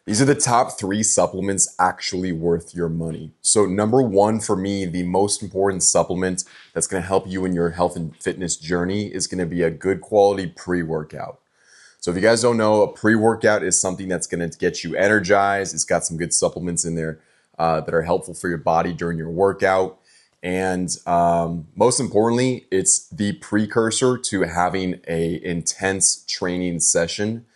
These are the top three supplements actually worth your money. So, number one for me, the most important supplement that's going to help you in your health and fitness journey is going to be a good quality pre workout. So, if you guys don't know, a pre workout is something that's going to get you energized. It's got some good supplements in there that are helpful for your body during your workout. And most importantly, it's the precursor to having a intense training session,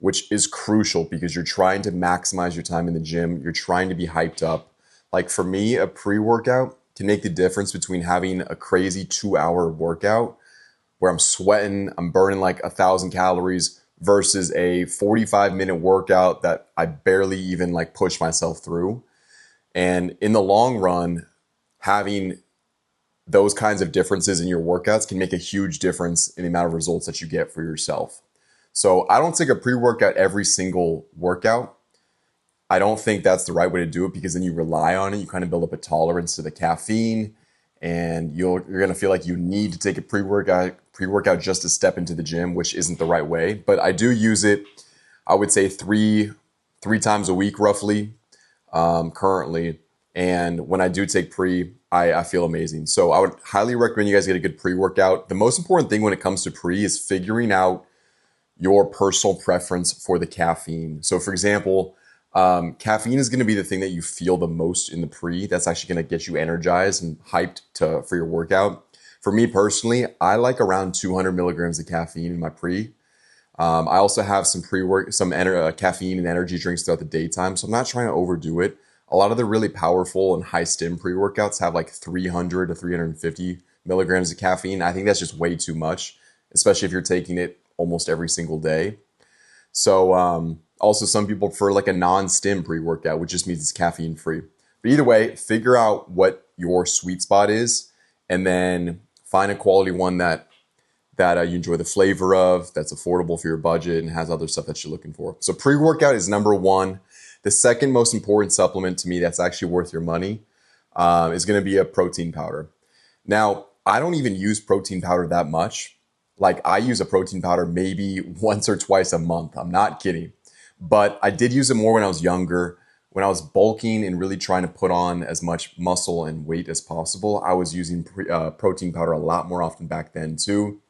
which is crucial because you're trying to maximize your time in the gym. You're trying to be hyped up. Like for me, a pre-workout can make the difference between having a crazy 2 hour workout where I'm sweating, I'm burning like 1,000 calories versus a 45-minute workout that I barely even like push myself through. And in the long run, having those kinds of differences in your workouts can make a huge difference in the amount of results that you get for yourself. So I don't take a pre-workout every single workout. I don't think that's the right way to do it because then you rely on it. You kind of build up a tolerance to the caffeine, and you're going to feel like you need to take a pre-workout just to step into the gym, which isn't the right way. But I do use it, I would say three times a week roughly currently. And when I do take pre, I feel amazing. So I would highly recommend you guys get a good pre-workout. The most important thing when it comes to pre is figuring out your personal preference for the caffeine. So for example, caffeine is going to be the thing that you feel the most in the pre. That's actually going to get you energized and hyped for your workout. For me personally, I like around 200 milligrams of caffeine in my pre. I also have some caffeine and energy drinks throughout the daytime, so I'm not trying to overdo it. A lot of the really powerful and high stim pre-workouts have like 300 to 350 milligrams of caffeine. I think that's just way too much, especially if you're taking it almost every single day. So also some people prefer like a non-stim pre-workout, which just means it's caffeine free. But either way, figure out what your sweet spot is and then find a quality one that you enjoy the flavor of, that's affordable for your budget and has other stuff that you're looking for. So pre-workout is number one. The second most important supplement to me that's actually worth your money is going to be a protein powder. Now, I don't even use protein powder that much. Like I use a protein powder maybe once or twice a month. I'm not kidding. But I did use it more when I was younger. When I was bulking and really trying to put on as much muscle and weight as possible, I was using protein powder a lot more often back then too.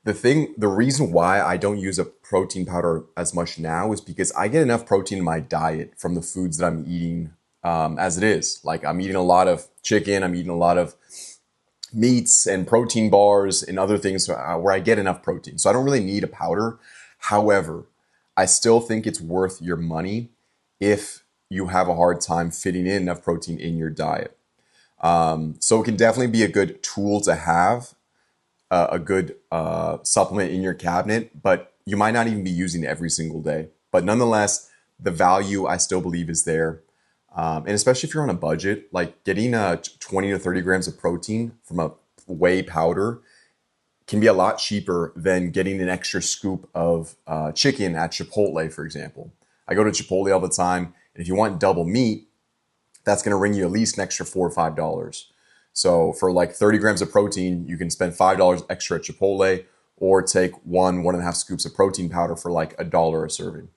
The reason why I don't use a protein powder as much now is because I get enough protein in my diet from the foods that I'm eating as it is. Like I'm eating a lot of chicken, I'm eating a lot of meats and protein bars and other things where I get enough protein. So I don't really need a powder. However, I still think it's worth your money if you have a hard time fitting in enough protein in your diet. So it can definitely be a good tool to have, a good supplement in your cabinet, but you might not even be using it every single day. But nonetheless, the value I still believe is there. And especially if you're on a budget, like getting 20 to 30 grams of protein from a whey powder can be a lot cheaper than getting an extra scoop of chicken at Chipotle, for example. I go to Chipotle all the time, and if you want double meat, that's going to ring you at least an extra $4 or $5. So for like 30 grams of protein, you can spend $5 extra at Chipotle or take 1.5 scoops of protein powder for like $1 a serving.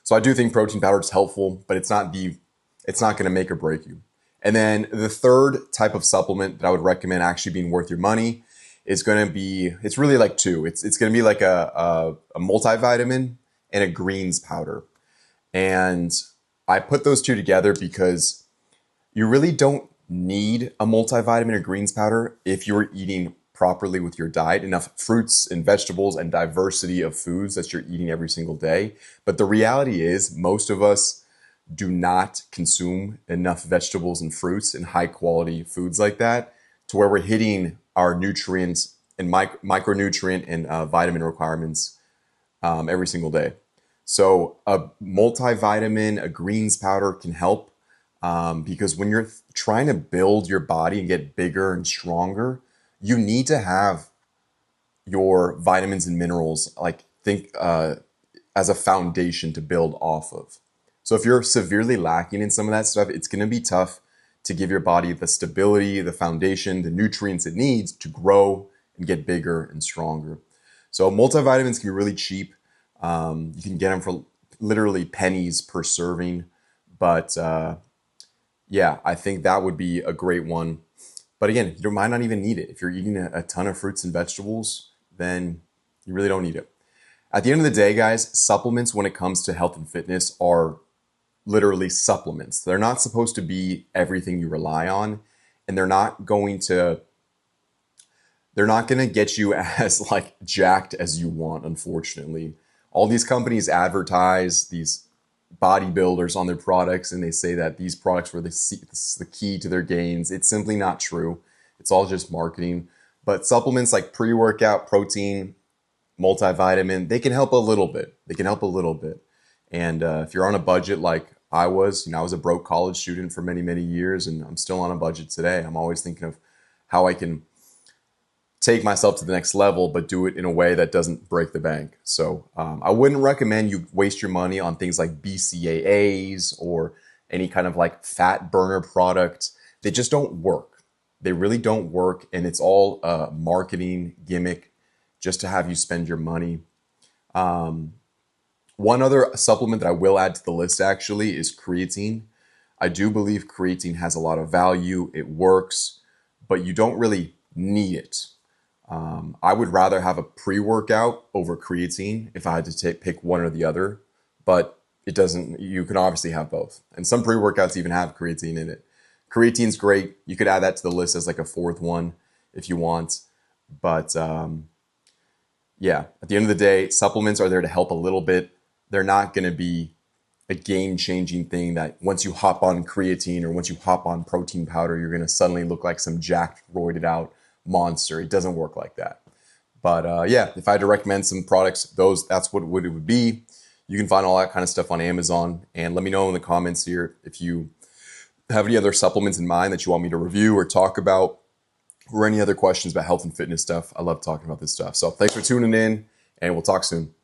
So I do think protein powder is helpful, but it's not going to make or break you. And then the third type of supplement that I would recommend actually being worth your money is going to be, it's really like two. It's going to be like a multivitamin and a greens powder. And I put those two together because you really don't need a multivitamin or greens powder if you're eating properly with your diet, enough fruits and vegetables and diversity of foods that you're eating every single day. But the reality is most of us do not consume enough vegetables and fruits and high quality foods like that to where we're hitting our nutrients and micronutrient and vitamin requirements every single day. So a multivitamin, a greens powder can help because when you're trying to build your body and get bigger and stronger, you need to have your vitamins and minerals, like think as a foundation to build off of. So if you're severely lacking in some of that stuff, it's going to be tough to give your body the stability, the foundation, the nutrients it needs to grow and get bigger and stronger. So multivitamins can be really cheap. You can get them for literally pennies per serving. But yeah, I think that would be a great one. But again, you might not even need it. If you're eating a ton of fruits and vegetables, then you really don't need it. At the end of the day, guys, supplements when it comes to health and fitness are literally supplements. They're not supposed to be everything you rely on, and they're not going to get you as like jacked as you want, unfortunately. All these companies advertise these bodybuilders on their products, and they say that these products were the key to their gains. It's simply not true. It's all just marketing. But supplements like pre-workout, protein, multivitamin, they can help a little bit. They can help a little bit. And if you're on a budget like I was, I was a broke college student for many, many years, and I'm still on a budget today. I'm always thinking of how I can take myself to the next level, but do it in a way that doesn't break the bank. So I wouldn't recommend you waste your money on things like BCAAs or any kind of like fat burner product. They just don't work. They really don't work. And it's all a marketing gimmick just to have you spend your money. One other supplement that I will add to the list actually is creatine. I do believe creatine has a lot of value. It works, but you don't really need it. I would rather have a pre-workout over creatine if I had to pick one or the other, but it doesn't, you can obviously have both. And some pre-workouts even have creatine in it. Creatine's great. You could add that to the list as like a fourth one if you want. But yeah, at the end of the day, supplements are there to help a little bit. They're not going to be a game-changing thing that once you hop on creatine or once you hop on protein powder, you're going to suddenly look like some jacked, roided out monster. It doesn't work like that. But yeah, if I had to recommend some products, that's what it would be. You can find all that kind of stuff on Amazon. And let me know in the comments here if you have any other supplements in mind that you want me to review or talk about, or any other questions about health and fitness stuff. I love talking about this stuff. So thanks for tuning in, and we'll talk soon.